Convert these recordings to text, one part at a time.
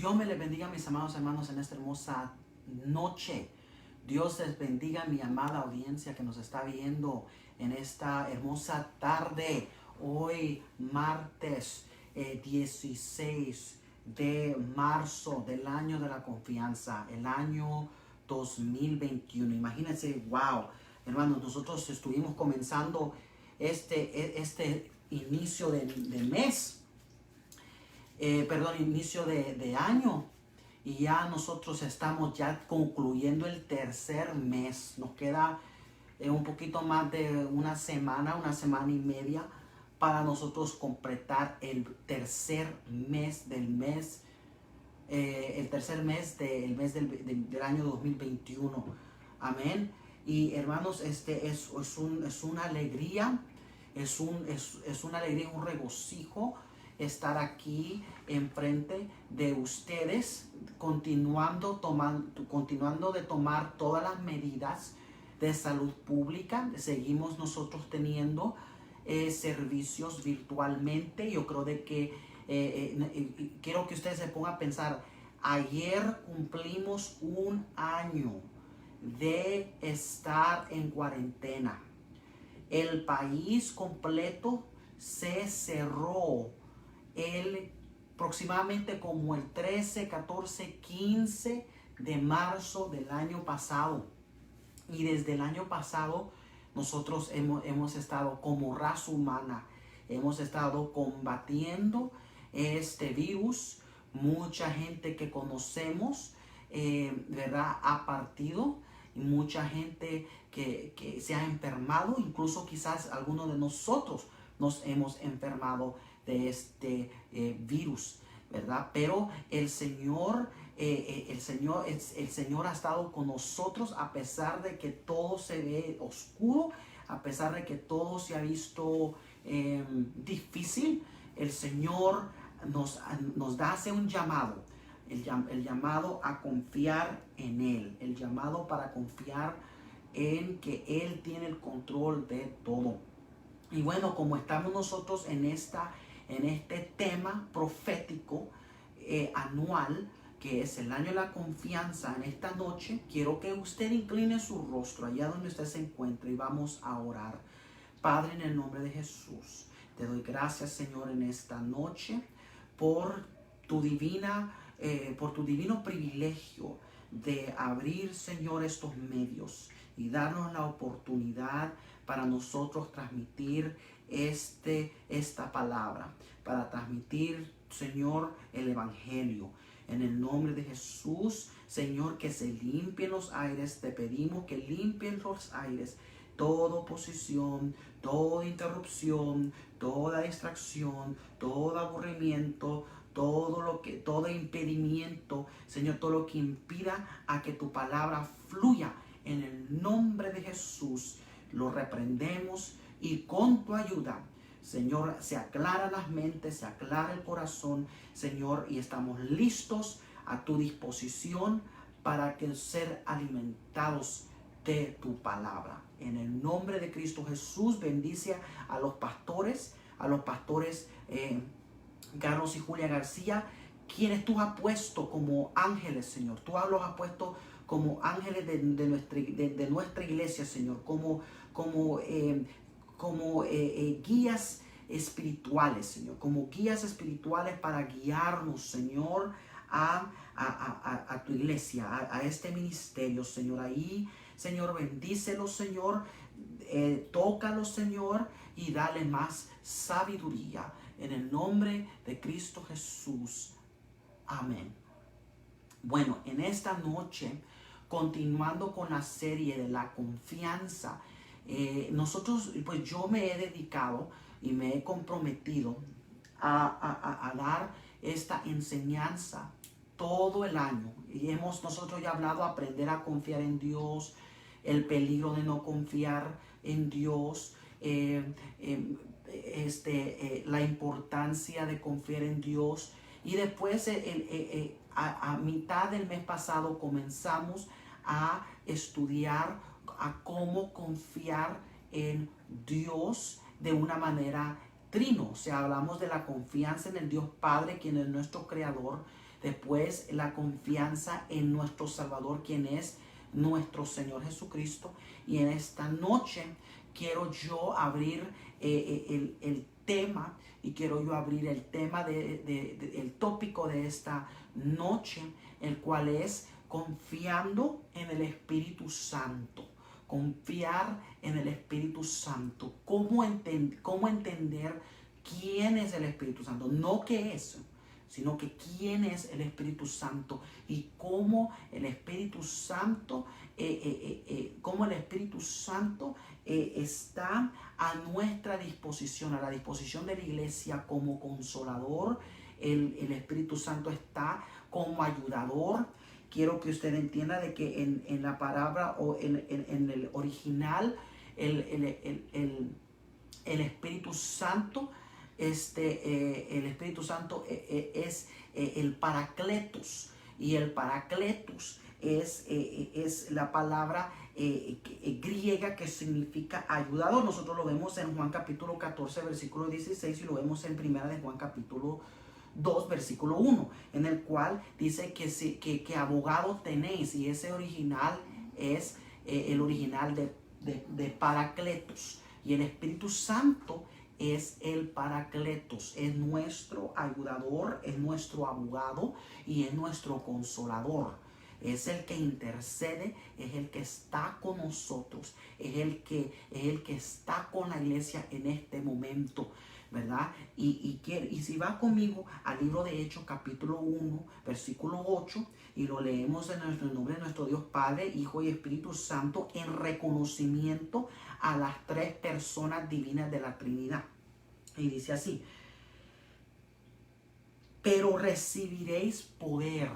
Dios me les bendiga, mis amados hermanos, en esta hermosa noche. Dios les bendiga, mi amada audiencia que nos está viendo en esta hermosa tarde. Hoy, martes 16 de marzo del año de la confianza, el año 2021. Imagínense, wow, hermanos, nosotros estuvimos comenzando este inicio de mes. Inicio de año, y ya nosotros estamos ya concluyendo el tercer mes. Nos queda un poquito más de una semana y media para nosotros completar el tercer mes del año 2021. Amén. Y hermanos, es una alegría, es una alegría, un regocijo estar aquí enfrente de ustedes, continuando de tomar todas las medidas de salud pública. Seguimos nosotros teniendo servicios virtualmente. Yo creo de que quiero que ustedes se pongan a pensar, ayer cumplimos un año de estar en cuarentena. El país completo se cerró aproximadamente como el 13, 14, 15 de marzo del año pasado. Y desde el año pasado nosotros hemos estado como raza humana, hemos estado combatiendo este virus. Mucha gente que conocemos, ¿verdad?, ha partido. Y mucha gente que se ha enfermado, incluso quizás algunos de nosotros nos hemos enfermado de este virus, ¿verdad? Pero el Señor ha estado con nosotros a pesar de que todo se ve oscuro, a pesar de que todo se ha visto difícil. El Señor nos hace un llamado, el llamado a confiar en Él, el llamado para confiar en que Él tiene el control de todo. Y bueno, como estamos nosotros en este tema profético anual, que es el año de la confianza, en esta noche quiero que usted incline su rostro allá donde usted se encuentre y vamos a orar. Padre, en el nombre de Jesús, te doy gracias, Señor, en esta noche por tu divino privilegio de abrir, Señor, estos medios y darnos la oportunidad para nosotros transmitir esta palabra, para transmitir, Señor, el Evangelio. En el nombre de Jesús, Señor, que se limpien los aires. Te pedimos que limpien los aires. Toda oposición, toda interrupción, toda distracción, todo aburrimiento, todo impedimento, Señor, todo lo que impida a que tu palabra fluya, en el nombre de Jesús lo reprendemos, y con tu ayuda, Señor, se aclara las mentes, se aclara el corazón, Señor, y estamos listos a tu disposición para ser alimentados de tu palabra. En el nombre de Cristo Jesús, bendice a los pastores Carlos y Julia García, quienes tú has puesto como ángeles, Señor. Tú los has puesto como ángeles de nuestra iglesia, Señor, como guías espirituales, Señor, como guías espirituales para guiarnos, Señor, a tu iglesia, a este ministerio, Señor. Ahí, Señor, bendícelos, Señor, tócalos, Señor, y dale más sabiduría. En el nombre de Cristo Jesús. Amén. Bueno, en esta noche, continuando con la serie de la confianza, pues yo me he dedicado y me he comprometido a dar esta enseñanza todo el año. Y nosotros ya hablado, aprender a confiar en Dios, el peligro de no confiar en Dios, la importancia de confiar en Dios. Y después a mitad del mes pasado comenzamos a estudiar a cómo confiar en Dios de una manera trino. O sea, hablamos de la confianza en el Dios Padre, quien es nuestro creador, después la confianza en nuestro Salvador, quien es nuestro Señor Jesucristo. Y en esta noche quiero yo abrir el tema, y quiero yo abrir el tema el tópico de esta noche, el cual es confiando en el Espíritu Santo. Confiar en el Espíritu Santo. ¿Cómo entender quién es el Espíritu Santo? No qué es, sino que quién es el Espíritu Santo, y cómo el Espíritu Santo, está a nuestra disposición, a la disposición de la iglesia como consolador. El Espíritu Santo está como ayudador. Quiero que usted entienda de que en la palabra o en el original, el Espíritu Santo, es el Paracletos, y el Paracletos es la palabra griega que significa ayudador. Nosotros lo vemos en Juan capítulo 14 versículo 16, y lo vemos en primera de Juan capítulo 2 versículo 1, en el cual dice que abogado tenéis, y ese original es el original de Paracletos, y el Espíritu Santo es el Paracletos, es nuestro ayudador, es nuestro abogado y es nuestro consolador. Es el que intercede, es el que está con nosotros, es el que está con la iglesia en este momento, ¿verdad? Y si va conmigo al libro de Hechos capítulo 1 versículo 8, y lo leemos en el nombre de nuestro Dios Padre, Hijo y Espíritu Santo, en reconocimiento a las tres personas divinas de la Trinidad. Y dice así: pero recibiréis poder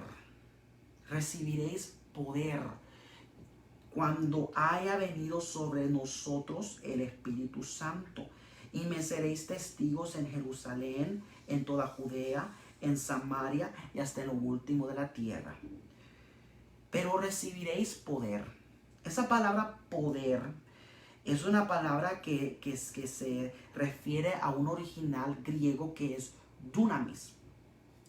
cuando haya venido sobre nosotros el Espíritu Santo, y me seréis testigos en Jerusalén, en toda Judea, en Samaria y hasta en lo último de la tierra. Pero recibiréis poder. Esa palabra poder es una palabra que se refiere a un original griego que es dunamis.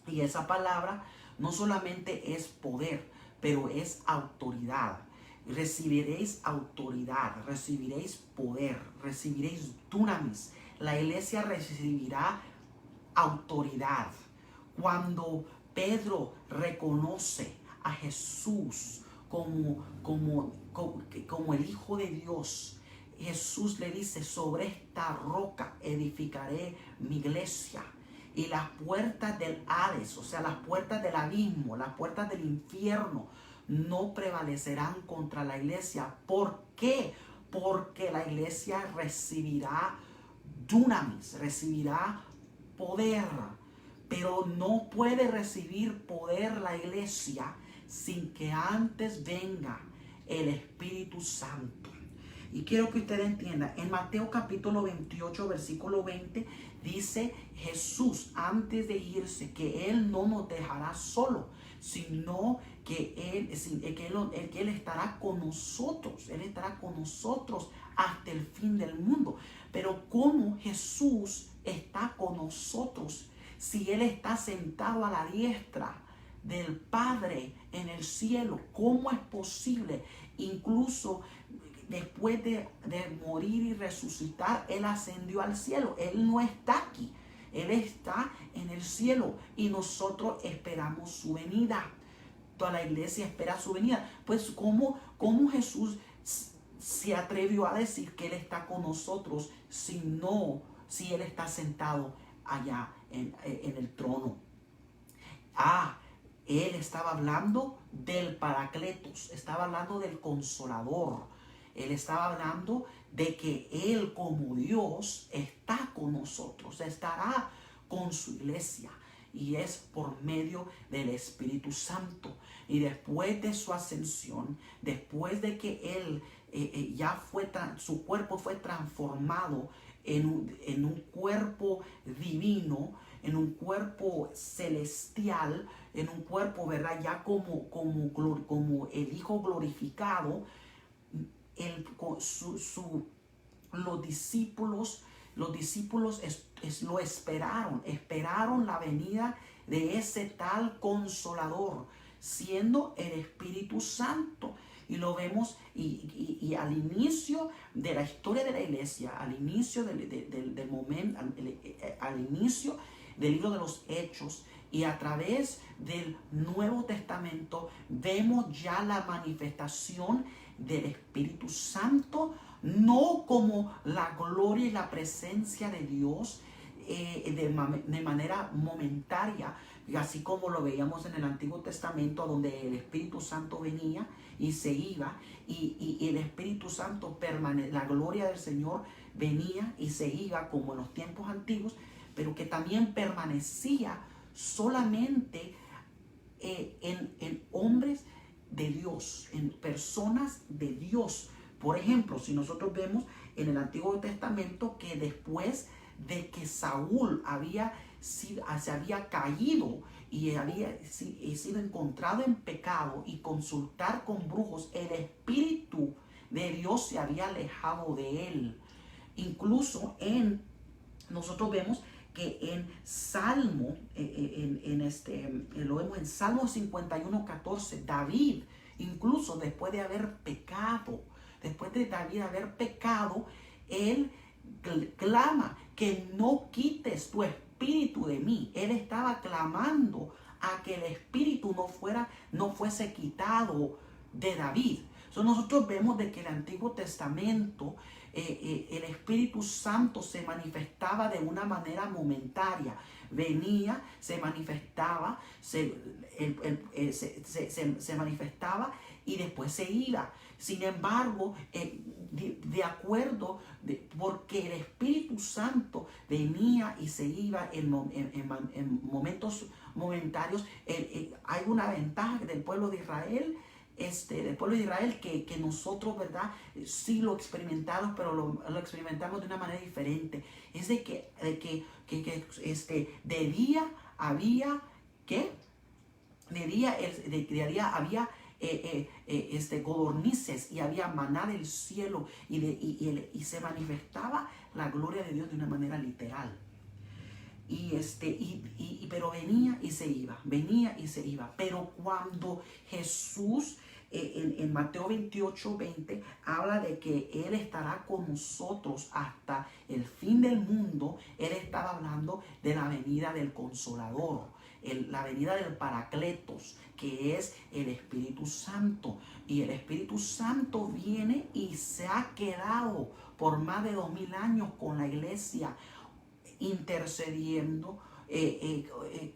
Y esa palabra no solamente es poder, pero es autoridad. Recibiréis autoridad, recibiréis poder, recibiréis dunamis. La iglesia recibirá autoridad. Cuando Pedro reconoce a Jesús como el Hijo de Dios, Jesús le dice: sobre esta roca edificaré mi iglesia, y las puertas del Hades, o sea, las puertas del abismo, las puertas del infierno, no prevalecerán contra la iglesia. ¿Por qué? Porque la iglesia recibirá dunamis, recibirá poder. Pero no puede recibir poder la iglesia sin que antes venga el Espíritu Santo. Y quiero que usted entienda, en Mateo capítulo 28, versículo 20, dice Jesús antes de irse que Él no nos dejará solo, sino que Él estará con nosotros. Él estará con nosotros hasta el fin del mundo. Pero ¿cómo Jesús está con nosotros si Él está sentado a la diestra del Padre en el cielo? ¿Cómo es posible? Incluso después de morir y resucitar, Él ascendió al cielo. Él no está aquí. Él está en el cielo y nosotros esperamos su venida. Toda la iglesia espera su venida. Pues ¿cómo Jesús se atrevió a decir que Él está con nosotros si Él está sentado allá en el trono? Él estaba hablando del Paracletos, estaba hablando del Consolador. Él estaba hablando de que Él como Dios está con nosotros, estará con su iglesia, y es por medio del Espíritu Santo. Y después de su ascensión, después de que Él su cuerpo fue transformado en un cuerpo divino, en un cuerpo celestial, en un cuerpo, ¿verdad?, ya como el Hijo glorificado. Los discípulos los discípulos lo esperaron la venida de ese tal Consolador, siendo el Espíritu Santo. Y lo vemos y al inicio de la historia de la iglesia, al inicio del momento, al inicio del libro de los Hechos y a través del Nuevo Testamento, vemos ya la manifestación del Espíritu Santo, no como la gloria y la presencia de Dios de manera momentaria, así como lo veíamos en el Antiguo Testamento, donde el Espíritu Santo venía y se iba, y el Espíritu Santo la gloria del Señor venía y se iba como en los tiempos antiguos, pero que también permanecía solamente en hombres de Dios, en personas de Dios. Por ejemplo, si nosotros vemos en el Antiguo Testamento que después de que Saúl se había caído y había sido encontrado en pecado y consultar con brujos, el Espíritu de Dios se había alejado de él. Incluso nosotros vemos que en Salmo, lo vemos en Salmo 51:14, David, incluso después de haber pecado, él clama que no quites tu espíritu de mí. Él estaba clamando a que el espíritu no fuese quitado de David. Nosotros vemos de que el Antiguo Testamento, el Espíritu Santo se manifestaba de una manera momentaria. Venía, se manifestaba, se manifestaba y después se iba. Sin embargo, porque el Espíritu Santo venía y se iba en momentos momentarios, hay una ventaja del pueblo de Israel, que nosotros, ¿verdad? Sí lo experimentamos, pero lo experimentamos de una manera diferente. Es de que de día había, ¿qué? De día había codornices y había maná del cielo y se manifestaba la gloria de Dios de una manera literal. Pero venía y se iba. Pero cuando Jesús en Mateo 28:20 habla de que Él estará con nosotros hasta el fin del mundo, Él estaba hablando de la venida del Consolador, la venida del Paracletos, que es el Espíritu Santo. Y el Espíritu Santo viene y se ha quedado por más de 2000 años con la iglesia, intercediendo,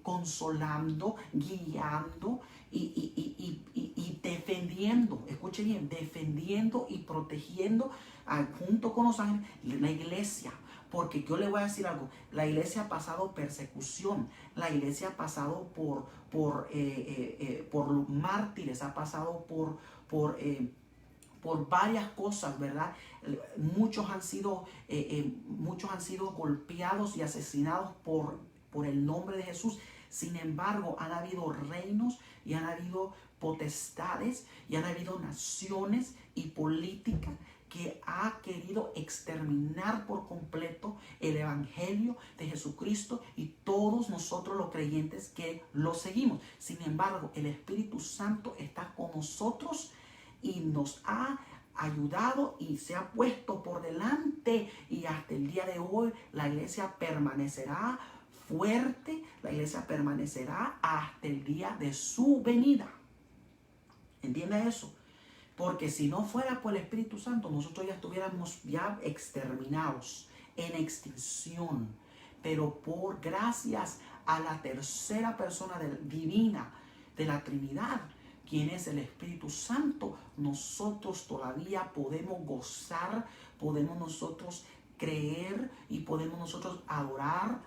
consolando, guiando y defendiendo, escuche bien, defendiendo y protegiendo junto con los ángeles la iglesia. Porque yo le voy a decir algo, la iglesia ha pasado persecución, la iglesia ha pasado por mártires, ha pasado por varias cosas, ¿verdad? Muchos han sido golpeados y asesinados por el nombre de Jesús. Sin embargo, han habido reinos y han habido potestades y han habido naciones y política que ha querido exterminar por completo el evangelio de Jesucristo y todos nosotros los creyentes que lo seguimos. Sin embargo, el Espíritu Santo está con nosotros y nos ha ayudado y se ha puesto por delante, y hasta el día de hoy la iglesia permanecerá fuerte, la iglesia permanecerá hasta el día de su venida. ¿Entiende eso? Porque si no fuera por el Espíritu Santo, nosotros ya estuviéramos exterminados, en extinción. Pero por gracias a la tercera persona divina de la Trinidad, quien es el Espíritu Santo, nosotros todavía podemos gozar, podemos nosotros creer y podemos nosotros adorar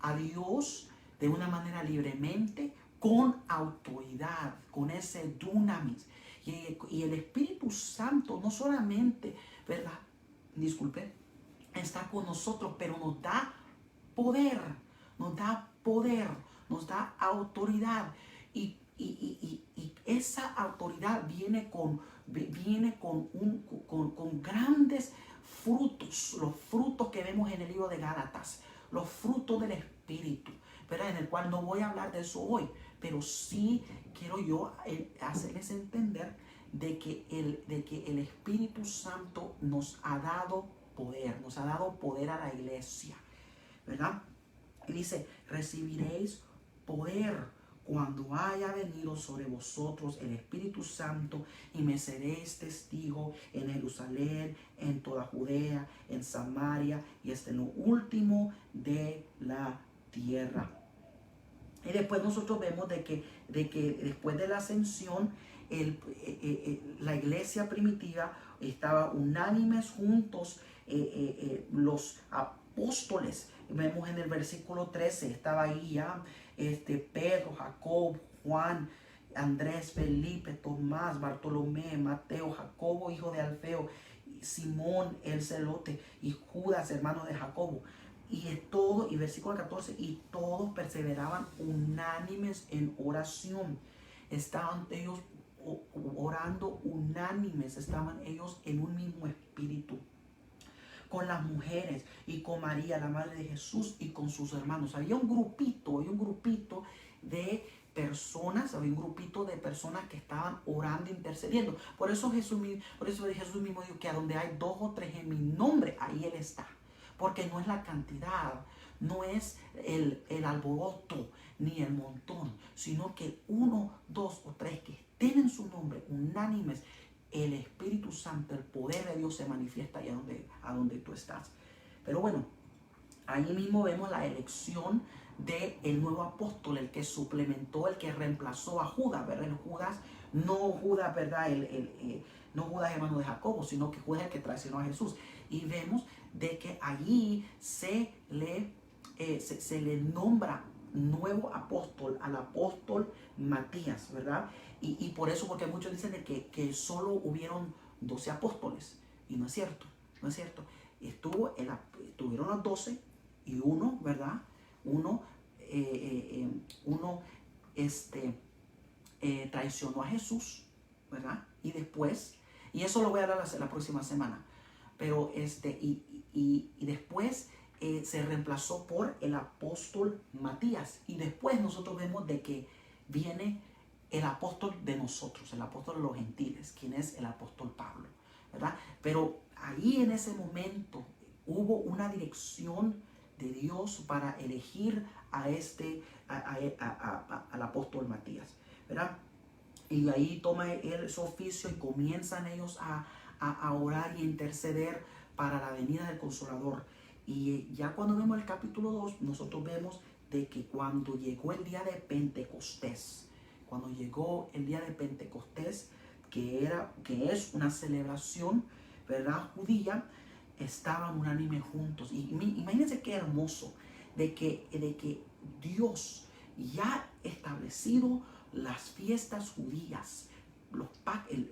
a Dios de una manera libremente, con autoridad, con ese dunamis. Y el Espíritu Santo no solamente, ¿verdad? Disculpe, está con nosotros, pero nos da poder, nos da autoridad. Y esa autoridad viene con grandes frutos, los frutos que vemos en el libro de Gálatas, los frutos del Espíritu, ¿verdad? En el cual no voy a hablar de eso hoy, pero sí quiero yo hacerles entender de que el Espíritu Santo nos ha dado poder a la iglesia, ¿verdad? Y dice, recibiréis poder cuando haya venido sobre vosotros el Espíritu Santo, y me seréis testigo en Jerusalén, en toda Judea, en Samaria y hasta en lo último de la tierra. Y después nosotros vemos de que después de la ascensión, la iglesia primitiva estaba unánimes juntos, los apóstoles. Vemos en el versículo 13, estaba ahí ya Pedro, Jacob, Juan, Andrés, Felipe, Tomás, Bartolomé, Mateo, Jacobo, hijo de Alfeo, Simón el celote y Judas, hermano de Jacobo. Y versículo 14, y todos perseveraban unánimes en oración. Estaban ellos orando unánimes, estaban ellos en un mismo espíritu. Con las mujeres y con María, la madre de Jesús, y con sus hermanos. Había un grupito de personas, que estaban orando, intercediendo. Por eso Jesús mismo dijo que a donde hay 2 o 3 en mi nombre, ahí Él está. Porque no es la cantidad, no es el alboroto ni el montón, sino que 1, 2 o 3 que estén en su nombre, unánimes, el Espíritu Santo, el poder de Dios se manifiesta allá a donde tú estás. Pero bueno, ahí mismo vemos la elección del nuevo apóstol, el que suplementó, el que reemplazó a Judas, ¿verdad? No Judas, ¿verdad? No Judas hermano de Jacobo, sino que Judas el que traicionó a Jesús. Y vemos de que allí se le nombra nuevo apóstol al apóstol Matías, ¿verdad? Y por eso, porque muchos dicen de que solo hubieron 12 apóstoles, y no es cierto, no es cierto. Estuvieron los 12 y uno, ¿verdad? Uno traicionó a Jesús, ¿verdad? Y después, y eso lo voy a hablar la próxima semana, pero y después se reemplazó por el apóstol Matías. Y después nosotros vemos de que viene el apóstol de nosotros, el apóstol de los gentiles, quien es el apóstol Pablo, ¿verdad? Pero ahí en ese momento hubo una dirección de Dios para elegir al apóstol Matías, ¿verdad? Y ahí toma él su oficio y comienzan ellos a orar y a interceder para la venida del Consolador. Y ya cuando vemos el capítulo 2, nosotros vemos de que cuando llegó el día de Pentecostés, que es una celebración, ¿verdad?, judía, estaban unánimes juntos. Y imagínense qué hermoso de que Dios ya establecido las fiestas judías,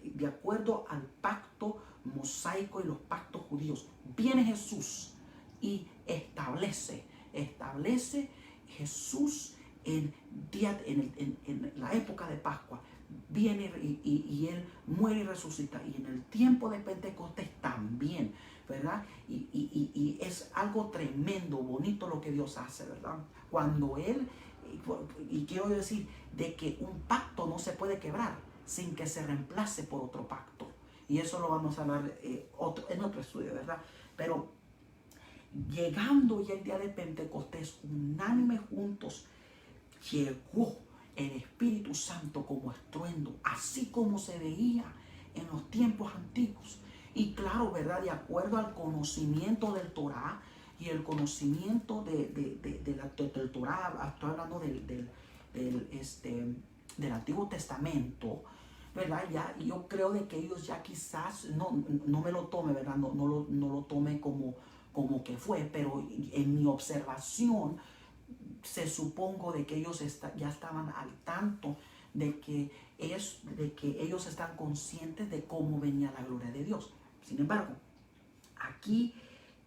de acuerdo al pacto mosaico y los pactos judíos. Viene Jesús y establece Jesús en la época de Pascua. Viene y Él muere y resucita. Y en el tiempo de Pentecostés también, ¿verdad? Y es algo tremendo, bonito lo que Dios hace, ¿verdad? Cuando Él, y quiero decir, de que un pacto no se puede quebrar sin que se reemplace por otro pacto. Y eso lo vamos a hablar en otro estudio, ¿verdad? Pero llegando ya el día de Pentecostés, unánimes juntos, llegó el Espíritu Santo como estruendo, así como se veía en los tiempos antiguos. Y claro, ¿verdad?, de acuerdo al conocimiento del Torah y el conocimiento del Torah, estoy hablando del Antiguo Testamento, ¿verdad? Ya, yo creo de que ellos ya quizás, no me lo tome, ¿verdad? No lo tome como que fue, pero en mi observación se supongo de que ellos ya estaban al tanto de que ellos están conscientes de cómo venía la gloria de Dios. Sin embargo, aquí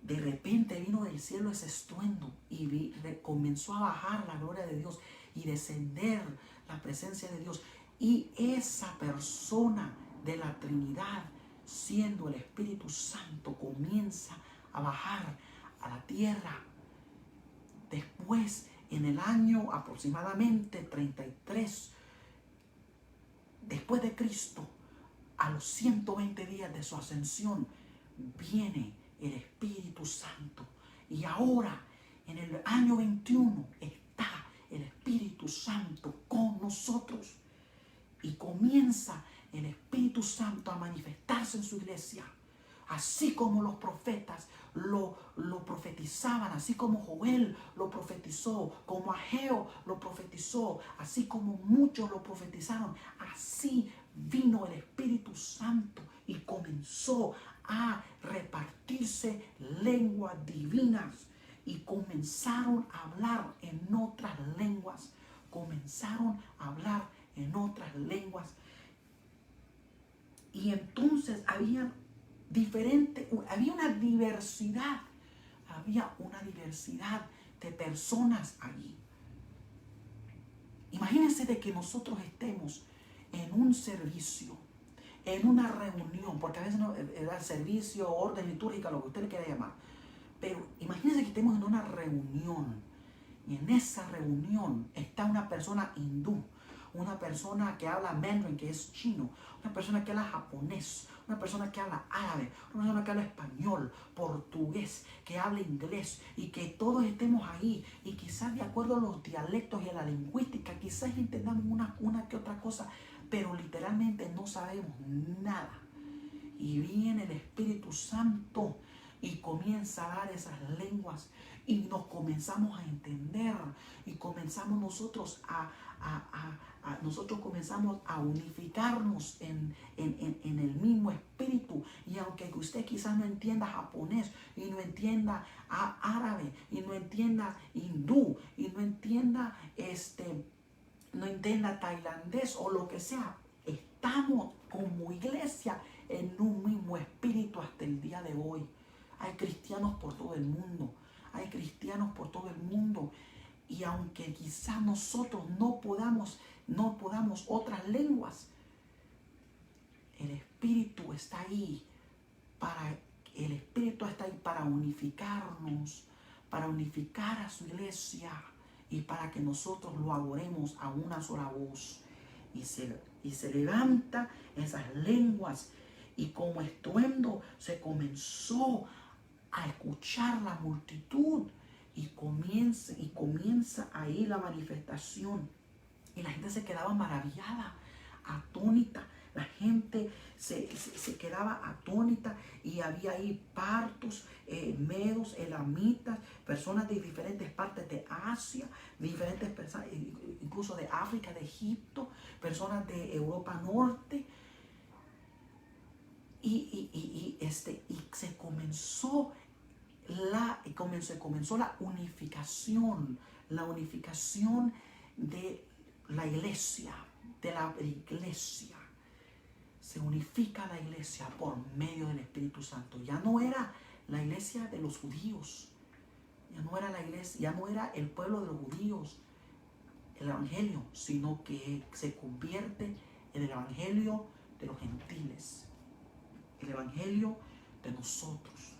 de repente vino del cielo ese estruendo y comenzó a bajar la gloria de Dios y descender la presencia de Dios. Y esa persona de la Trinidad siendo el Espíritu Santo comienza a bajar a la tierra. Después, en el año aproximadamente 33 después de Cristo, a los 120 días de su ascensión, viene el Espíritu Santo. Y ahora, en el año 21, está el Espíritu Santo con nosotros. Y comienza el Espíritu Santo a manifestarse en su iglesia. Así como los profetas lo profetizaban, así como Joel lo profetizó, como Ageo lo profetizó, así como muchos lo profetizaron, así vino el Espíritu Santo y comenzó a repartirse lenguas divinas y comenzaron a hablar en otras lenguas. Comenzaron a hablar en otras lenguas. Y entonces había una diversidad de personas allí. Imagínense de que nosotros estemos en un servicio, en una reunión, porque a veces no era servicio, orden litúrgica, lo que usted le quiera llamar, pero imagínense que estemos en una reunión y en esa reunión está una persona hindú, una persona que habla mandarín, que es chino, una persona que habla japonés, una persona que habla árabe, una persona que habla español, portugués, que habla inglés, y que todos estemos ahí y quizás de acuerdo a los dialectos y a la lingüística quizás entendamos una que otra cosa, pero literalmente no sabemos nada. Y viene el Espíritu Santo y comienza a dar esas lenguas y nos comenzamos a entender y comenzamos nosotros nosotros comenzamos a unificarnos en el mismo espíritu. Y aunque usted quizás no entienda japonés y no entienda árabe y no entienda hindú y no entienda tailandés o lo que sea, estamos como iglesia en un mismo espíritu hasta el día de hoy. Hay cristianos por todo el mundo. Hay cristianos por todo el mundo. Y aunque quizás nosotros no podamos otras lenguas, el Espíritu está ahí para unificarnos, para unificar a su iglesia y para que nosotros lo adoremos a una sola voz. Y se levanta esas lenguas y como estruendo se comenzó a escuchar la multitud y comienza ahí la manifestación. Y la gente se quedaba maravillada, atónita. La gente se quedaba atónita y había ahí partos, medos, elamitas, personas de diferentes partes de Asia, diferentes personas, incluso de África, de Egipto, personas de Europa Norte. Y se comenzó la unificación de la iglesia, Se unifica la iglesia por medio del Espíritu Santo. Ya no era la iglesia de los judíos, ya no era el pueblo de los judíos, el evangelio, sino que se convierte en el evangelio de los gentiles, el evangelio de nosotros.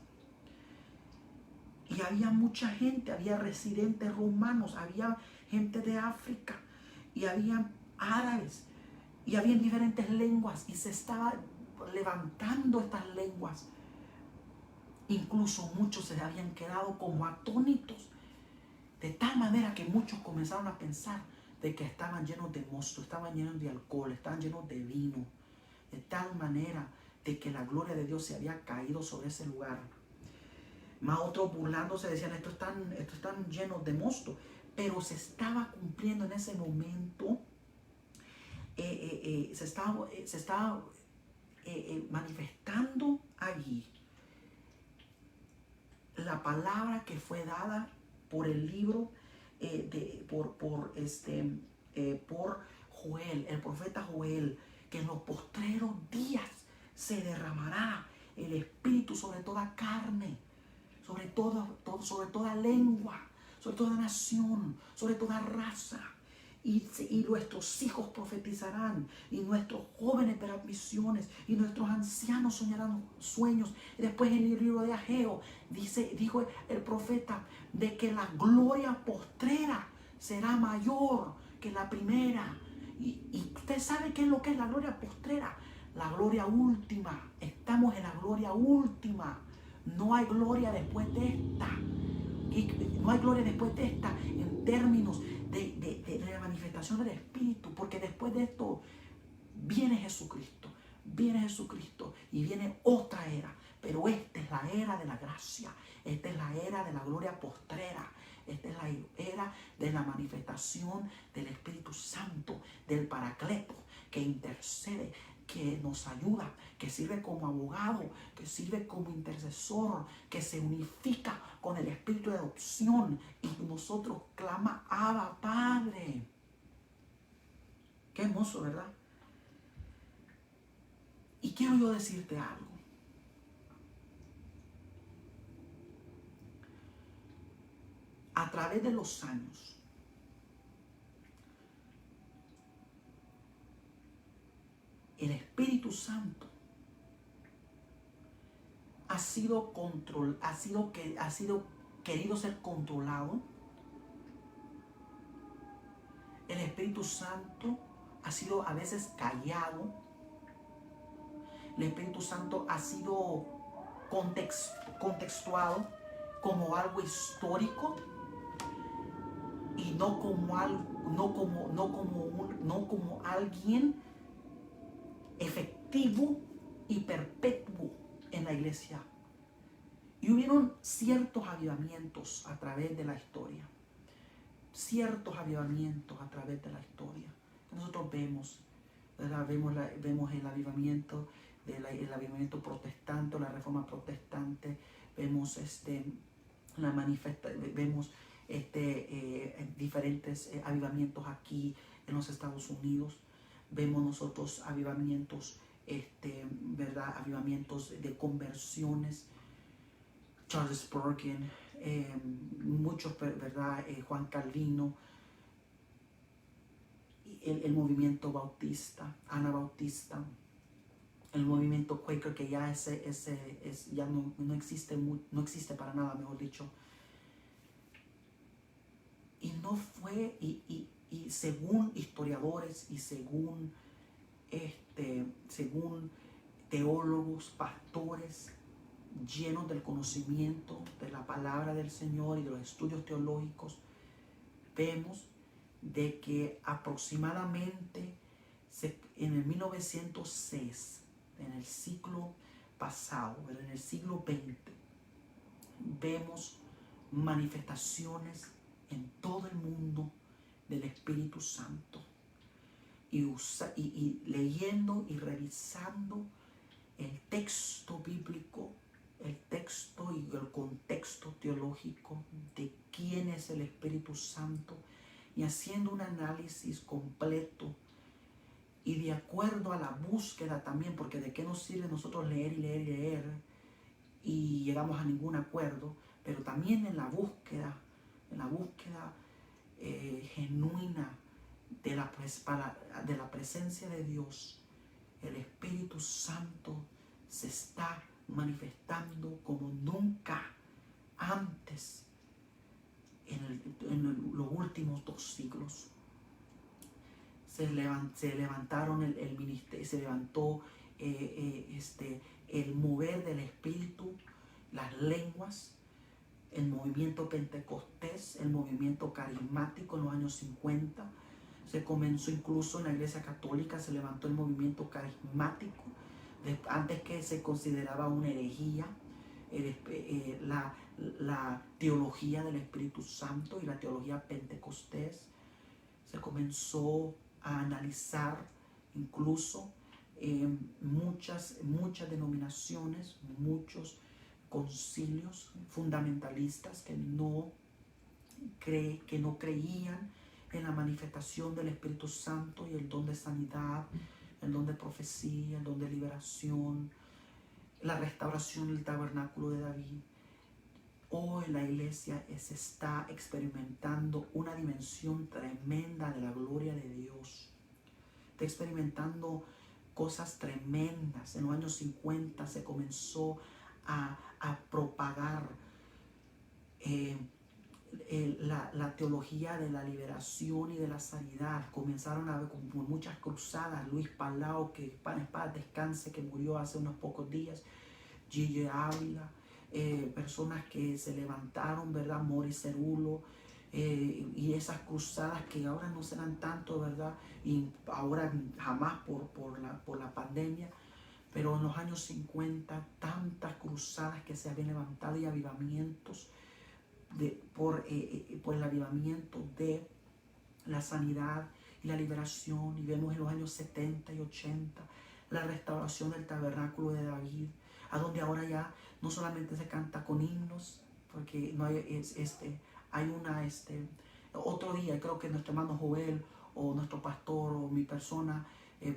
Y había mucha gente, había residentes romanos, había gente de África, y había árabes, y había diferentes lenguas, y se estaba levantando estas lenguas. Incluso muchos se habían quedado como atónitos, de tal manera que muchos comenzaron a pensar de que estaban llenos de mosto, estaban llenos de alcohol, estaban llenos de vino, de tal manera de que la gloria de Dios se había caído sobre ese lugar. Más otros burlándose decían, estos están llenos de mosto, pero se estaba cumpliendo en ese momento, se estaba manifestando allí la palabra que fue dada por el libro por Joel, el profeta Joel, que en los postreros días se derramará el Espíritu sobre toda carne, sobre toda lengua, sobre toda nación, sobre toda raza. y nuestros hijos profetizarán, y nuestros jóvenes verán visiones, y nuestros ancianos soñarán sueños. Y después en el libro de Ageo dijo el profeta de que la gloria postrera será mayor que la primera. Y usted sabe qué es lo que es la gloria postrera. La gloria última. Estamos en la gloria última. No hay gloria después de esta. Y no hay gloria después de esta en términos de la manifestación del Espíritu, porque después de esto viene Jesucristo y viene otra era, pero esta es la era de la gracia, esta es la era de la gloria postrera, esta es la era de la manifestación del Espíritu Santo, del Paracleto, que intercede, que nos ayuda, que sirve como abogado, que sirve como intercesor, que se unifica con el espíritu de adopción y nosotros clama, Abba, Padre. Qué hermoso, ¿verdad? Y quiero yo decirte algo. A través de los años, el Espíritu Santo ha sido querido ser controlado. El Espíritu Santo ha sido a veces callado. El Espíritu Santo ha sido contextuado como algo histórico y no como alguien efectivo y perpetuo en la iglesia. Y hubieron ciertos avivamientos a través de la historia. Nosotros vemos, ¿verdad? Vemos el avivamiento, el avivamiento protestante, la reforma protestante. Vemos diferentes avivamientos aquí en los Estados Unidos. Vemos nosotros avivamientos, ¿verdad? Avivamientos de conversiones. Charles Spurgeon, muchos, ¿verdad? Juan Calvino, el movimiento bautista, Anabautista, el movimiento Quaker, que ya ya no existe para nada, mejor dicho. Y no fue, y según historiadores y según teólogos, pastores llenos del conocimiento de la palabra del Señor y de los estudios teológicos, vemos de que aproximadamente en el 1906, en el siglo pasado, en el siglo XX, vemos manifestaciones en todo el mundo del Espíritu Santo. Y leyendo y revisando el texto bíblico, el texto y el contexto teológico de quién es el Espíritu Santo, y haciendo un análisis completo y de acuerdo a la búsqueda también, porque de qué nos sirve nosotros leer y llegamos a ningún acuerdo, pero también en la búsqueda genuina de la presencia de Dios, el Espíritu Santo se está manifestando como nunca antes en los últimos 2 siglos. Se levantaron el ministerio, se levantó el mover del Espíritu, las lenguas, el movimiento pentecostés, el movimiento carismático en los años 50. Se comenzó incluso en la Iglesia Católica, se levantó el movimiento carismático, antes que se consideraba una herejía, la teología del Espíritu Santo y la teología pentecostés. Se comenzó a analizar incluso muchas denominaciones, muchos concilios fundamentalistas que no creían en la manifestación del Espíritu Santo y el don de sanidad, el don de profecía, el don de liberación, la restauración del tabernáculo de David. Hoy la iglesia se está experimentando una dimensión tremenda de la gloria de Dios. Está experimentando cosas tremendas. En los años 50 se comenzó a propagar la teología de la liberación y de la sanidad. Comenzaron a haber como muchas cruzadas. Luis Palau, que en paz descanse, que murió hace unos pocos días. Gigi Ávila, personas que se levantaron, ¿verdad? Mori Cerulo, y esas cruzadas que ahora no serán tanto, ¿verdad? Y ahora jamás por la pandemia. Pero en los años 50, tantas cruzadas que se habían levantado y avivamientos por el avivamiento de la sanidad y la liberación. Y vemos en los años 70 y 80 la restauración del tabernáculo de David, a donde ahora ya no solamente se canta con himnos, porque no hay, otro día, creo que nuestro hermano Joel o nuestro pastor o mi persona,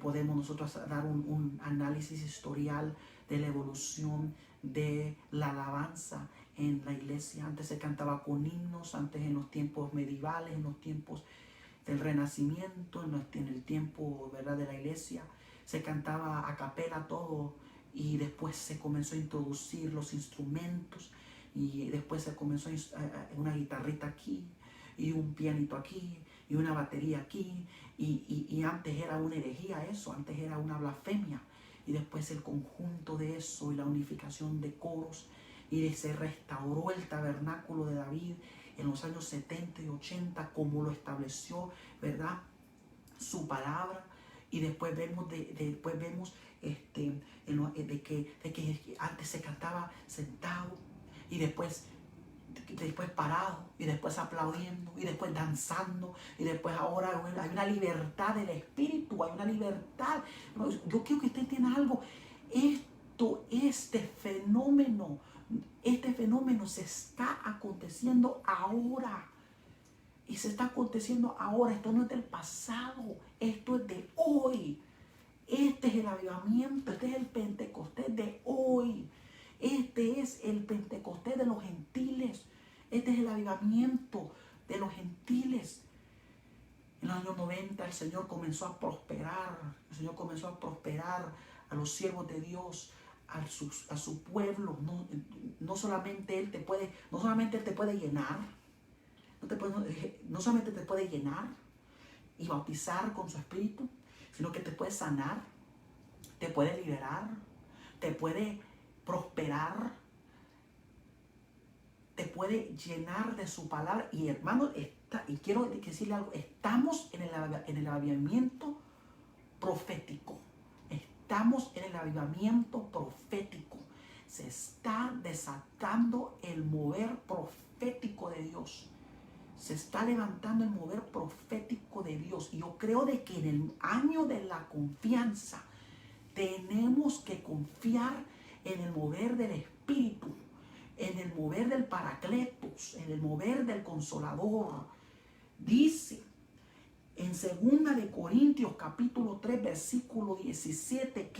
podemos nosotros dar un análisis historial de la evolución de la alabanza en la iglesia. Antes se cantaba con himnos, antes en los tiempos medievales, en los tiempos del Renacimiento, en el tiempo, ¿verdad?, de la iglesia, se cantaba a capela todo, y después se comenzó a introducir los instrumentos, y después se comenzó una guitarrita aquí, y un pianito aquí, y una batería aquí, y antes era una herejía eso, antes era una blasfemia, y después el conjunto de eso y la unificación de coros, y se restauró el tabernáculo de David en los años 70 y 80 como lo estableció, ¿verdad?, su palabra. Y después vemos de que antes se cantaba sentado, y después parado, y después aplaudiendo, y después danzando, y después ahora hay una libertad del espíritu, hay una libertad. Yo quiero que usted entienda algo. Este fenómeno se está aconteciendo ahora. Y se está aconteciendo ahora. Esto no es del pasado, esto es de hoy. Este es el avivamiento, este es el Pentecostés de hoy. Este es el Pentecostés de los gentiles. Este es el avivamiento de los gentiles. En los años 90 el Señor comenzó a prosperar. El Señor comenzó a prosperar a los siervos de Dios, a su pueblo. No solamente Él te puede llenar. No solamente te puede llenar y bautizar con su espíritu, sino que te puede sanar, te puede liberar, te puede prosperar, te puede llenar de su palabra. Y hermano, y quiero decirle algo, estamos en el avivamiento profético. Estamos en el avivamiento profético. Se está desatando el mover profético de Dios. Se está levantando el mover profético de Dios. Y yo creo de que en el año de la confianza tenemos que confiar en el mover del Espíritu, en el mover del Paracletos, en el mover del Consolador. Dice en 2 de Corintios capítulo 3 versículo 17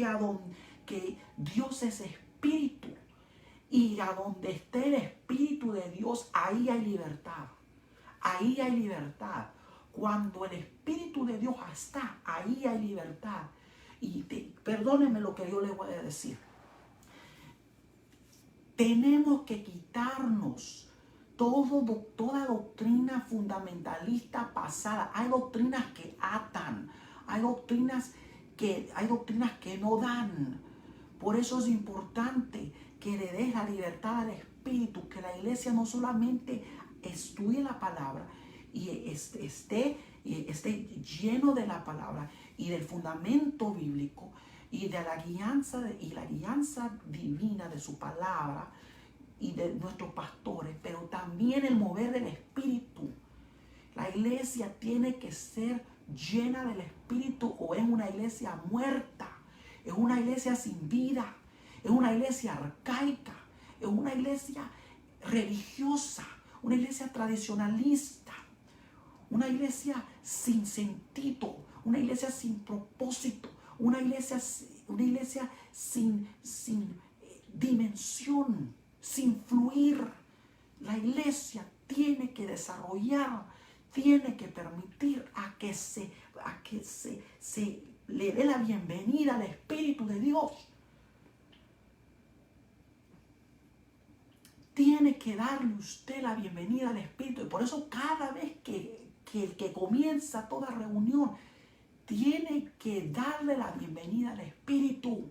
que Dios es Espíritu, y a donde esté el Espíritu de Dios, ahí hay libertad. Ahí hay libertad. Cuando el Espíritu de Dios está, ahí hay libertad. Y perdónenme lo que yo les voy a decir. Tenemos que quitarnos toda doctrina fundamentalista pasada. Hay doctrinas que atan. Hay doctrinas que no dan. Por eso es importante que le des la libertad al Espíritu, que la iglesia no solamente estudie la palabra y esté lleno de la palabra y del fundamento bíblico y de la guianza divina de su palabra y de nuestros pastores, pero también el mover del Espíritu. La iglesia tiene que ser llena del Espíritu, o es una iglesia muerta, es una iglesia sin vida, es una iglesia arcaica, es una iglesia religiosa, una iglesia tradicionalista, una iglesia sin sentido, una iglesia sin propósito, una iglesia sin dimensión, sin fluir. iglesia tiene que desarrollar, tiene que permitir a que se le dé la bienvenida al Espíritu de Dios. Tiene que darle usted la bienvenida al Espíritu. Y por eso cada vez que comienza toda reunión, tiene que darle la bienvenida al Espíritu.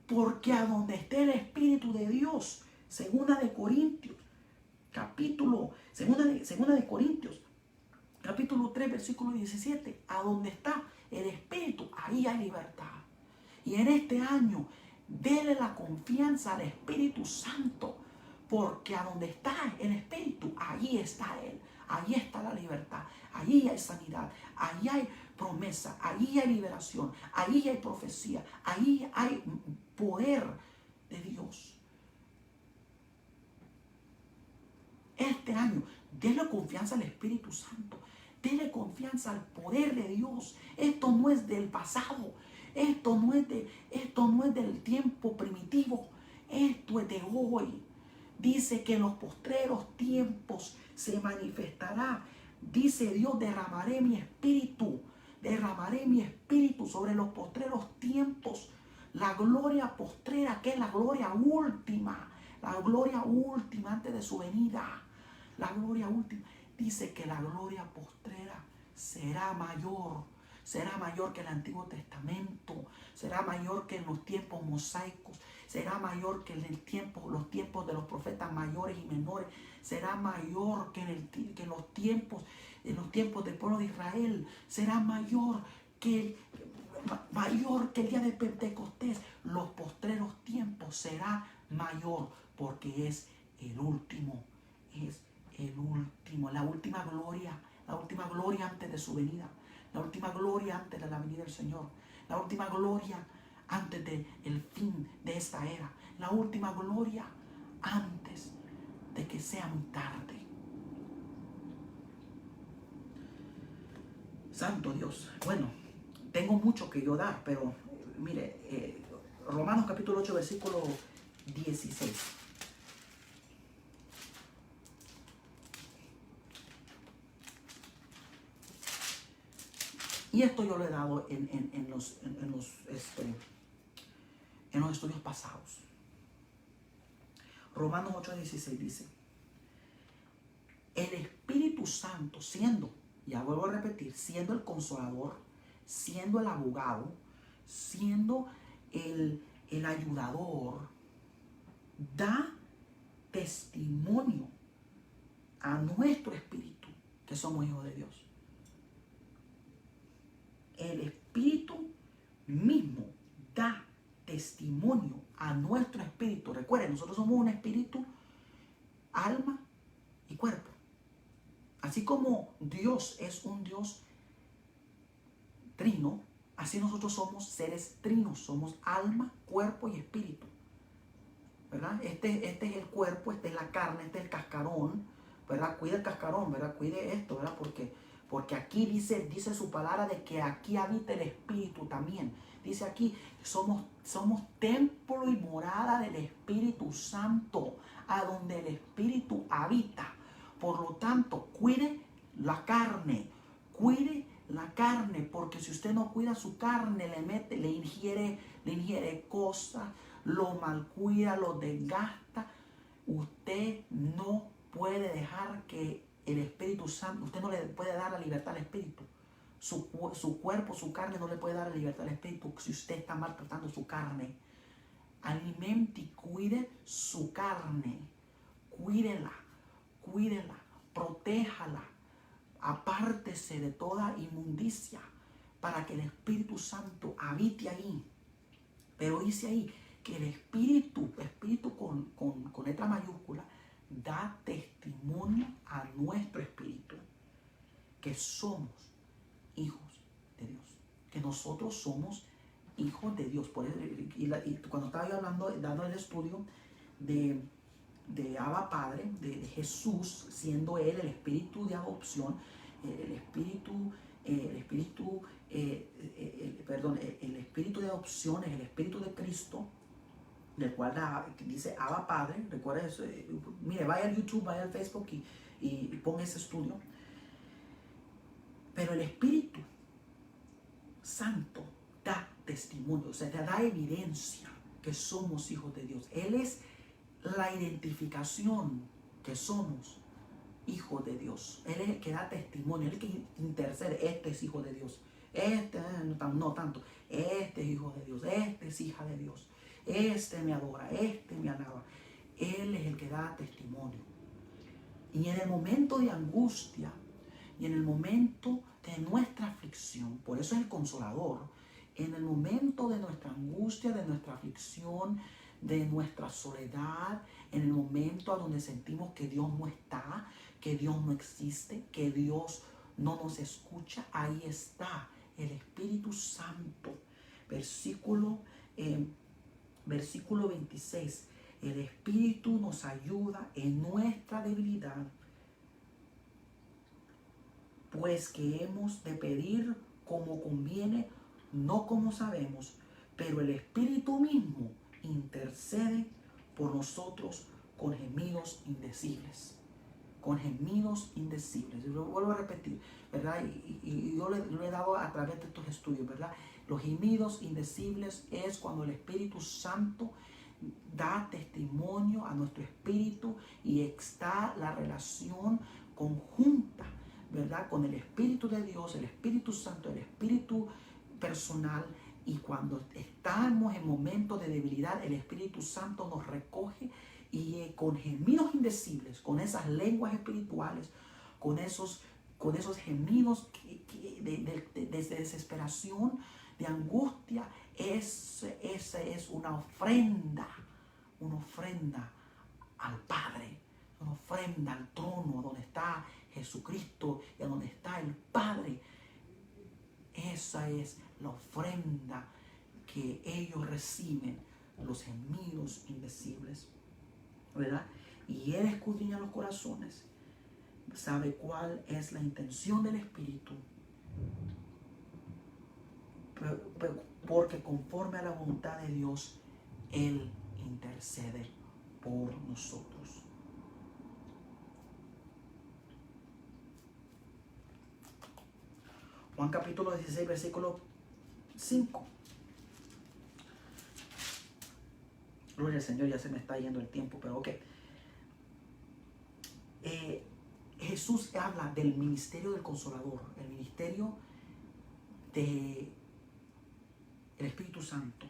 Porque a donde esté el Espíritu de Dios, segunda de Corintios, segunda de Corintios, capítulo 3, versículo 17, a donde está el Espíritu, ahí hay libertad. Y en este año, dele la confianza al Espíritu Santo, porque a donde está el Espíritu, allí está Él, allí está la libertad, allí hay sanidad, allí hay promesa, allí hay liberación, allí hay profecía, allí hay poder de Dios. Este año, dele confianza al Espíritu Santo. Dele confianza al poder de Dios. Esto no es del pasado. Esto no es del tiempo primitivo. Esto es de hoy. Dice que en los postreros tiempos se manifestará. Dice Dios, derramaré mi espíritu. Derramaré mi espíritu sobre los postreros tiempos. La gloria postrera, que es la gloria última. La gloria última antes de su venida. La gloria última. Dice que la gloria postrera será mayor que el Antiguo Testamento, será mayor que en los tiempos mosaicos, será mayor que en los tiempos de los profetas mayores y menores, será mayor que en los tiempos del pueblo de Israel, será mayor que el día de Pentecostés. Los postreros tiempos será mayor porque es el último, la última gloria antes de su venida, la última gloria antes de la venida del Señor, la última gloria antes del fin de esta era, la última gloria antes de que sea muy tarde. Santo Dios. Bueno, tengo mucho que yo dar, pero mire, Romanos capítulo 8, versículo 16. Y esto yo lo he dado en los estudios pasados. Romanos 8:16 dice: el Espíritu Santo siendo, ya vuelvo a repetir, siendo el consolador, siendo el abogado, siendo el ayudador, da testimonio a nuestro espíritu que somos hijos de Dios. El Espíritu mismo da testimonio a nuestro espíritu. Recuerden, nosotros somos un espíritu, alma y cuerpo. Así como Dios es un Dios trino, así nosotros somos seres trinos. Somos alma, cuerpo y espíritu, ¿verdad? Este es el cuerpo, este es la carne, este es el cascarón, ¿verdad? Cuide el cascarón, ¿verdad? Cuide esto, ¿verdad? Porque aquí dice su palabra de que aquí habita el Espíritu también. Dice aquí, somos templo y morada del Espíritu Santo, a donde el Espíritu habita. Por lo tanto, cuide la carne, porque si usted no cuida su carne, le ingiere cosas, lo malcuida, lo desgasta. Usted no puede dejar que el Espíritu Santo, usted no le puede dar la libertad al Espíritu. Su cuerpo, su carne no le puede dar la libertad al Espíritu si usted está maltratando su carne. Alimente y cuide su carne. Cuídela, protéjala. Apártese de toda inmundicia para que el Espíritu Santo habite ahí. Pero dice ahí que el Espíritu con letra mayúscula, da testimonio a nuestro espíritu que somos hijos de Dios, que nosotros somos hijos de Dios. Por eso, y cuando estaba yo dando el estudio de Abba Padre, de Jesús, siendo Él el espíritu de adopción, el espíritu de adopción es el espíritu de Cristo. Recuerda que dice Abba Padre, recuerda eso. Mire, vaya al YouTube, vaya al Facebook y ponga ese estudio. Pero el Espíritu Santo da testimonio, o sea, te da evidencia que somos hijos de Dios. Él es la identificación que somos hijos de Dios. Él es el que da testimonio, él es el que intercede. Este es hijo de Dios. Este no tanto. Este es hijo de Dios. Este es hija de Dios. Este me adora. Este me alaba. Él es el que da testimonio. Y en el momento de angustia y en el momento de nuestra aflicción, por eso es el consolador, en el momento de nuestra angustia, de nuestra aflicción, de nuestra soledad, en el momento a donde sentimos que Dios no está, que Dios no existe, que Dios no nos escucha, ahí está el Espíritu Santo. Versículo 26. El Espíritu nos ayuda en nuestra debilidad, pues que hemos de pedir como conviene, no como sabemos, pero el Espíritu mismo intercede por nosotros con gemidos indecibles. Con gemidos indecibles. Lo vuelvo a repetir, ¿verdad? Y yo lo he dado a través de estos estudios, ¿verdad? Los gemidos indecibles es cuando el Espíritu Santo da testimonio a nuestro espíritu y está la relación conjunta, ¿verdad? Con el Espíritu de Dios, el Espíritu Santo, el Espíritu personal. Y cuando estamos en momentos de debilidad, el Espíritu Santo nos recoge y con gemidos indecibles, con esas lenguas espirituales, con esos gemidos de desesperación, de angustia, esa es una ofrenda al Padre, una ofrenda al trono donde está Jesucristo y donde está el Padre. Esa es la ofrenda que ellos reciben, los gemidos indecibles, ¿verdad? Y Él escudriña los corazones, sabe cuál es la intención del Espíritu, porque conforme a la voluntad de Dios, Él intercede por nosotros. Juan capítulo 16, versículo 5. Gloria al Señor, ya se me está yendo el tiempo, pero ok. Jesús habla del ministerio del Consolador, el ministerio del Espíritu Santo.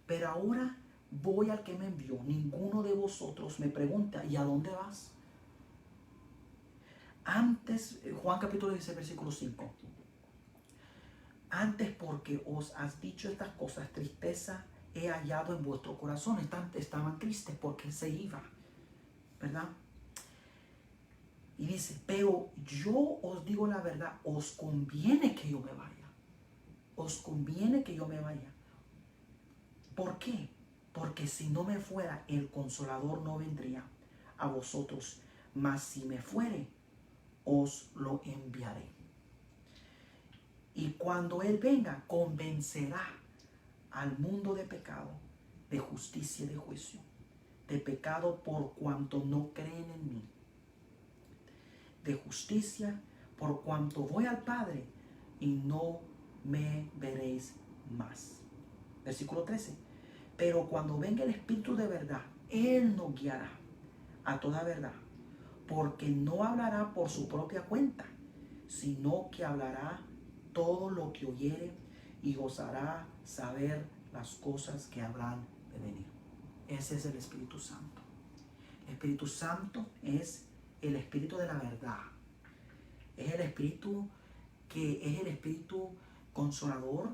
Pero ahora voy al que me envió. Ninguno de vosotros me pregunta, ¿y a dónde vas? Antes, Juan capítulo 16, versículo 5. Antes, porque os has dicho estas cosas, tristeza he hallado en vuestro corazón. Estaban tristes porque se iba, ¿verdad? Y dice, pero yo os digo la verdad, os conviene que yo me vaya. Os conviene que yo me vaya. ¿Por qué? Porque si no me fuera, el Consolador no vendría a vosotros. Mas si me fuere, os lo enviaré. Y cuando Él venga, convencerá al mundo de pecado, de justicia y de juicio. De pecado por cuanto no creen en mí. De justicia por cuanto voy al Padre y no me veréis más. Versículo 13. Pero cuando venga el Espíritu de verdad, Él nos guiará a toda verdad, porque no hablará por su propia cuenta, sino que hablará todo lo que oyere y os hará saber las cosas que habrán de venir. Ese es el Espíritu Santo. El Espíritu Santo es el Espíritu de la verdad. Es el Espíritu que es el Espíritu consolador,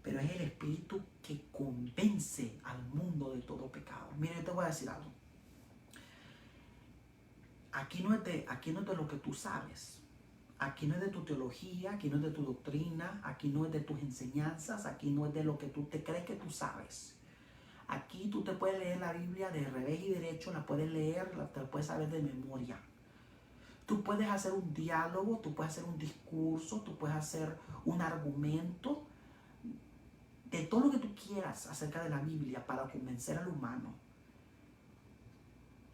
pero es el Espíritu que convence al mundo de todo pecado. Mira, yo te voy a decir algo. Aquí no es de lo que tú sabes. Aquí no es de tu teología, aquí no es de tu doctrina, aquí no es de tus enseñanzas, aquí no es de lo que tú te crees que tú sabes. Aquí tú te puedes leer la Biblia de revés y derecho, la puedes leer, te la puedes saber de memoria. Tú puedes hacer un diálogo, tú puedes hacer un discurso, tú puedes hacer un argumento de todo lo que tú quieras acerca de la Biblia para convencer al humano,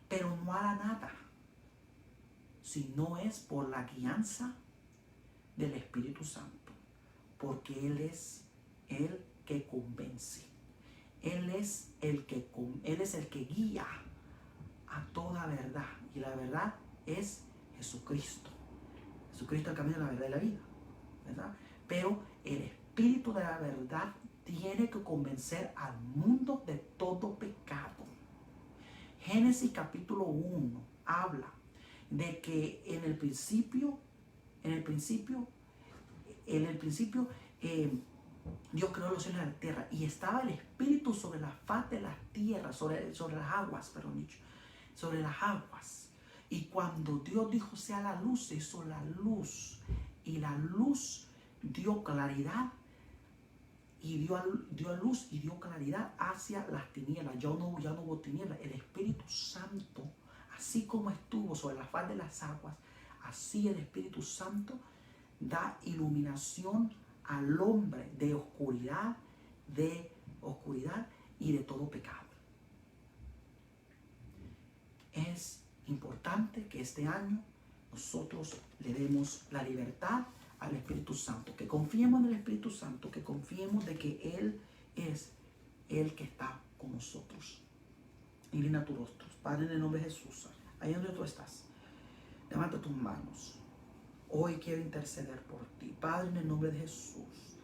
pero no hará nada si no es por la guianza del Espíritu Santo, porque Él es el que convence. Él es el que guía a toda verdad. Y la verdad es Jesucristo. Jesucristo es el camino, la verdad y la vida, ¿verdad? Pero el Espíritu de la verdad tiene que convencer al mundo de todo pecado. Génesis capítulo 1 habla de que en el principio, Dios creó los cielos y la tierra, y estaba el Espíritu sobre la faz de las tierras, sobre las aguas, sobre las aguas. Y cuando Dios dijo sea la luz, se hizo la luz. Y la luz dio claridad, y dio a luz y dio claridad hacia las tinieblas. Ya no hubo tinieblas. El Espíritu Santo, así como estuvo sobre la faz de las aguas, así el Espíritu Santo da iluminación al hombre de oscuridad y de todo pecado. Es importante que este año nosotros le demos la libertad al Espíritu Santo, que confiemos en el Espíritu Santo, que confiemos de que Él es el que está con nosotros. Inclina tus rostros. Padre, en el nombre de Jesús, ahí donde tú estás, levanta tus manos. Hoy quiero interceder por ti. Padre, en el nombre de Jesús,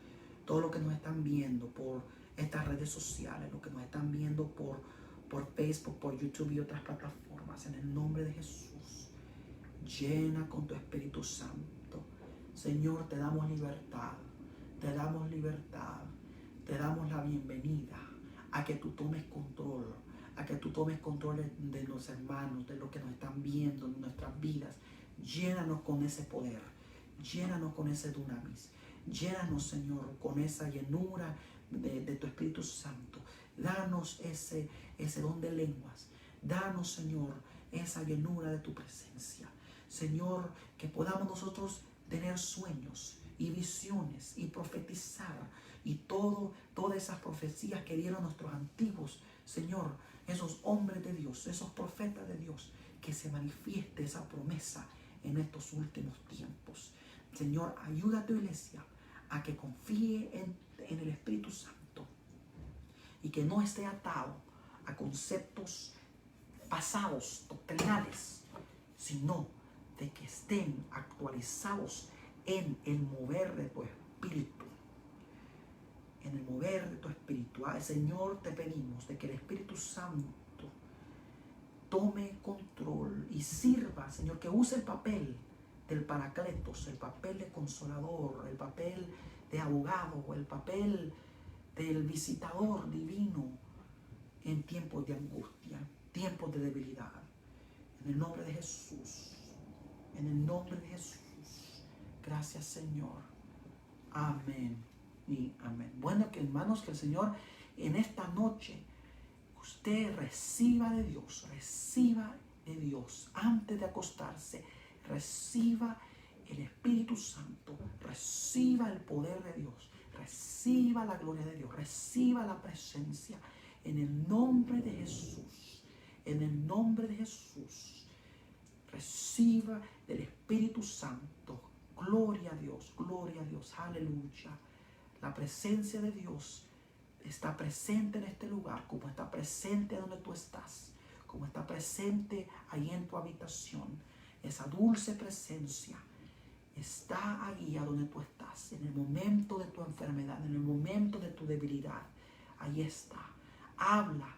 todo lo que nos están viendo por estas redes sociales, lo que nos están viendo por Facebook, por YouTube y otras plataformas, en el nombre de Jesús, llena con tu Espíritu Santo. Señor, te damos libertad, te damos libertad, te damos la bienvenida a que tú tomes control, de los hermanos, de lo que nos están viendo en nuestras vidas. Llénanos con ese poder, llénanos con ese dunamis, llénanos, Señor, con esa llenura de tu Espíritu Santo. Danos ese don de lenguas, danos, Señor, esa llenura de tu presencia. Señor, que podamos nosotros tener sueños y visiones y profetizar y todas esas profecías que dieron nuestros antiguos, Señor, esos hombres de Dios, esos profetas de Dios, que se manifieste esa promesa en estos últimos tiempos. Señor, ayuda a tu iglesia a que confíe en el Espíritu Santo y que no esté atado a conceptos pasados, doctrinales, sino de que estén actualizados en el mover de tu Espíritu. En el mover de tu Espíritu. Señor, te pedimos de que el Espíritu Santo tome control y sirva, Señor, que use el papel del Paracletos, el papel de consolador, el papel de abogado, el papel del visitador divino en tiempos de angustia, tiempos de debilidad. En el nombre de Jesús, en el nombre de Jesús. Gracias, Señor. Amén y amén. Bueno, que hermanos, que el Señor en esta noche usted reciba de Dios antes de acostarse. Reciba el Espíritu Santo, reciba el poder de Dios, reciba la gloria de Dios, reciba la presencia en el nombre de Jesús. En el nombre de Jesús, reciba del Espíritu Santo. Gloria a Dios, aleluya. La presencia de Dios está presente en este lugar, como está presente donde tú estás, como está presente ahí en tu habitación. Esa dulce presencia está ahí a donde tú estás, en el momento de tu enfermedad, en el momento de tu debilidad. Ahí está. Habla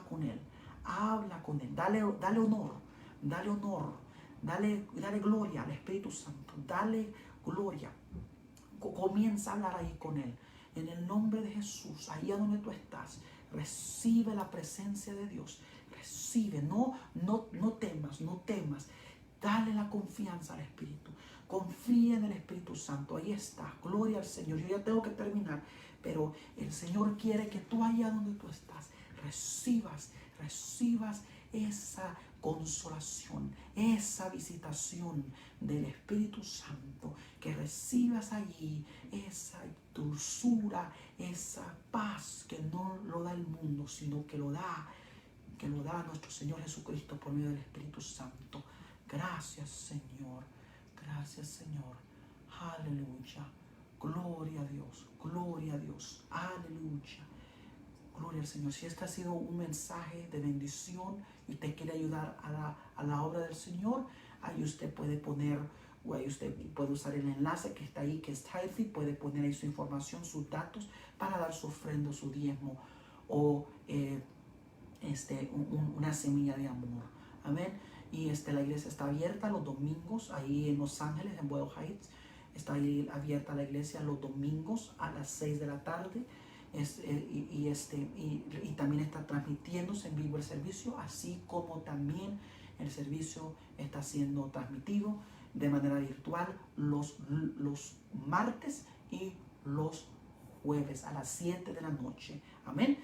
con Él. Dale honor, dale gloria al Espíritu Santo. Dale gloria. Comienza a hablar ahí con Él. En el nombre de Jesús, ahí a donde tú estás, recibe la presencia de Dios. Recibe, no temas. Dale la confianza al Espíritu. Confía en el Espíritu Santo. Ahí está. Gloria al Señor. Yo ya tengo que terminar, pero el Señor quiere que tú allá donde tú estás recibas esa consolación, esa visitación del Espíritu Santo, que recibas allí esa dulzura, esa paz que no lo da el mundo, sino que lo da nuestro Señor Jesucristo por medio del Espíritu Santo. Gracias, Señor. Gracias, Señor. Aleluya. Gloria a Dios. Gloria a Dios. Aleluya. Gloria al Señor. Si este ha sido un mensaje de bendición y usted quiere ayudar a la obra del Señor, ahí usted puede poner, o ahí usted puede usar el enlace que está ahí, que es Tithely, puede poner ahí su información, sus datos para dar su ofrenda, su diezmo o una semilla de amor. Amén. Y la iglesia está abierta los domingos ahí en Los Ángeles, en Boyle Heights. Está ahí abierta la iglesia los domingos a las 6 de la tarde. Y también está transmitiéndose en vivo el servicio, así como también el servicio está siendo transmitido de manera virtual los martes y los jueves a las 7 de la noche. Amén.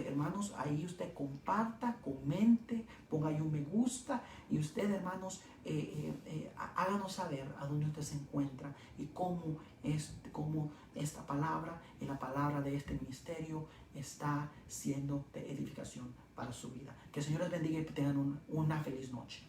Hermanos, ahí usted comparta, comente, ponga ahí un me gusta y usted, hermanos, háganos saber a dónde usted se encuentra y cómo esta palabra y la palabra de este ministerio está siendo de edificación para su vida. Que el Señor les bendiga y que tengan una feliz noche.